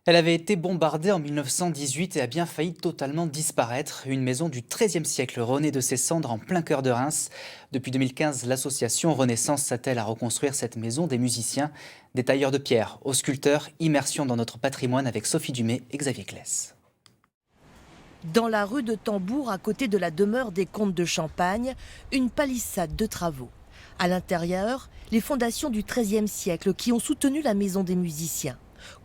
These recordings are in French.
Elle avait été bombardée en 1918 et a bien failli totalement disparaître. Une maison du XIIIe siècle renaît de ses cendres en plein cœur de Reims. Depuis 2015, l'association Renaissance s'attelle à reconstruire cette maison des musiciens, des tailleurs de pierre aux sculpteurs. Immersion dans notre patrimoine avec Sophie Dumay et Xavier Claes. Dans la rue de Tambour, à côté de la demeure des comtes de Champagne, une palissade de travaux. À l'intérieur, les fondations du XIIIe siècle qui ont soutenu la maison des musiciens.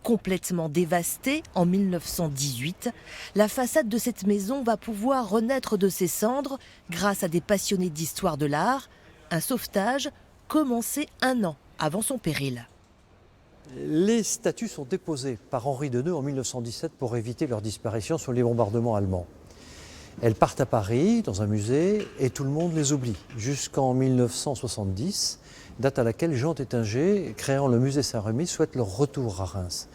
Complètement dévastée en 1918, la façade de cette maison va pouvoir renaître de ses cendres grâce à des passionnés d'histoire de l'art. Un sauvetage commencé 1 an avant son péril. Les statues sont déposées par Henri Deneux en 1917 pour éviter leur disparition sur les bombardements allemands. Elles partent à Paris, dans un musée, et tout le monde les oublie, jusqu'en 1970, date à laquelle Jean Tétinger, créant le musée Saint-Remy, souhaite leur retour à Reims.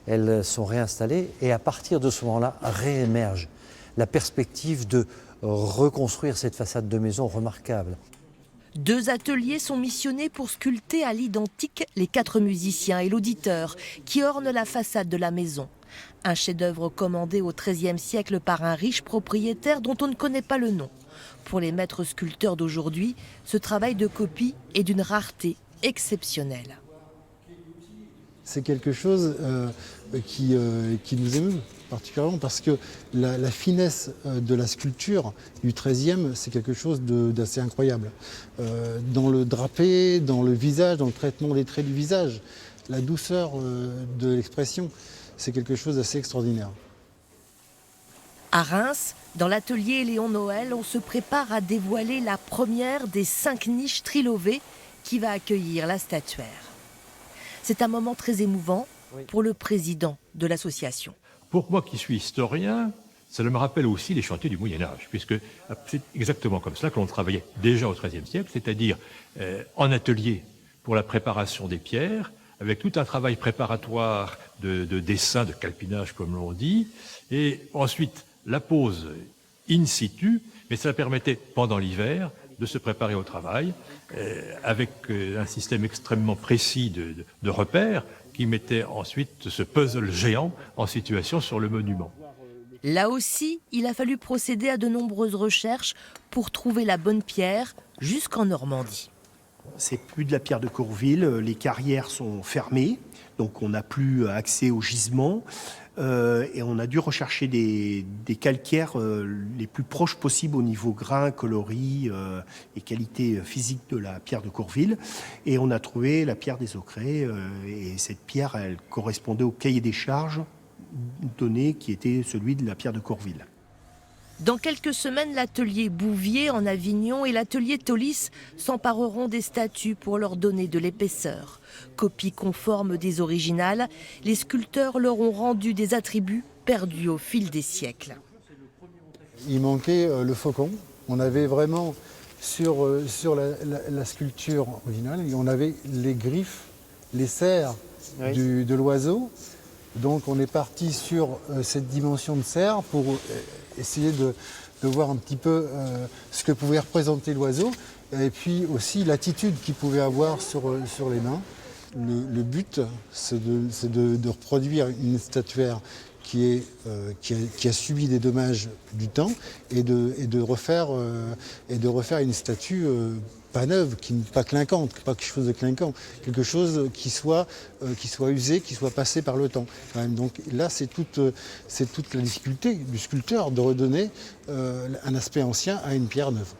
Elles sont réinstallées et à partir de ce moment-là, réémerge la perspective de reconstruire cette façade de maison remarquable. 2 ateliers sont missionnés pour sculpter à l'identique les 4 musiciens et l'auditeur qui ornent la façade de la maison. Un chef-d'œuvre commandé au XIIIe siècle par un riche propriétaire dont on ne connaît pas le nom. Pour les maîtres sculpteurs d'aujourd'hui, ce travail de copie est d'une rareté exceptionnelle. C'est quelque chose qui nous émeut particulièrement parce que la finesse de la sculpture du XIIIe, c'est quelque chose d'assez incroyable. Dans le drapé, dans le visage, dans le traitement des traits du visage, la douceur de l'expression, c'est quelque chose d'assez extraordinaire. À Reims, dans l'atelier Léon Noël, on se prépare à dévoiler la première des 5 niches trilovées qui va accueillir la statuaire. C'est un moment très émouvant pour le président de l'association. Pour moi qui suis historien, ça me rappelle aussi les chantiers du Moyen-Âge, puisque c'est exactement comme cela que l'on travaillait déjà au XIIIe siècle, c'est-à-dire en atelier pour la préparation des pierres, avec tout un travail préparatoire de dessin, de calpinage comme l'on dit, et ensuite la pose in situ, mais ça permettait pendant l'hiver de se préparer au travail avec un système extrêmement précis de repères qui mettait ensuite ce puzzle géant en situation sur le monument. Là aussi, il a fallu procéder à de nombreuses recherches pour trouver la bonne pierre jusqu'en Normandie. C'est plus de la pierre de Courville, les carrières sont fermées, donc on n'a plus accès aux gisements. Et on a dû rechercher des calcaires les plus proches possibles au niveau grain, coloris et qualité physique de la pierre de Courville. Et on a trouvé la pierre des Aucrets. Et cette pierre, elle correspondait au cahier des charges donné qui était celui de la pierre de Courville. Dans quelques semaines, l'atelier Bouvier en Avignon et l'atelier Tolis s'empareront des statues pour leur donner de l'épaisseur. Copie conforme des originales, les sculpteurs leur ont rendu des attributs perdus au fil des siècles. Il manquait le faucon. On avait vraiment sur la sculpture originale, on avait les griffes, les serres de l'oiseau. Donc on est parti sur cette dimension de serre pour essayer de voir un petit peu ce que pouvait représenter l'oiseau et puis aussi l'attitude qu'il pouvait avoir sur les mains. Le but, c'est de reproduire une statuaire qui a subi des dommages du temps et de refaire une statue pas neuve, pas clinquante, pas quelque chose de clinquant, quelque chose qui soit usé, qui soit passé par le temps. Quand même. Donc là, c'est toute la difficulté du sculpteur de redonner un aspect ancien à une pierre neuve.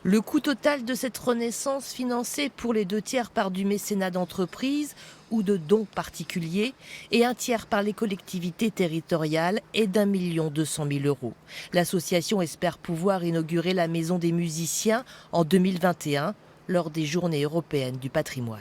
Le coût total de cette renaissance, financée pour les 2/3 par du mécénat d'entreprise ou de dons particuliers et 1/3 par les collectivités territoriales, est d'1 200 000 €. L'association espère pouvoir inaugurer la Maison des musiciens en 2021 lors des Journées européennes du patrimoine.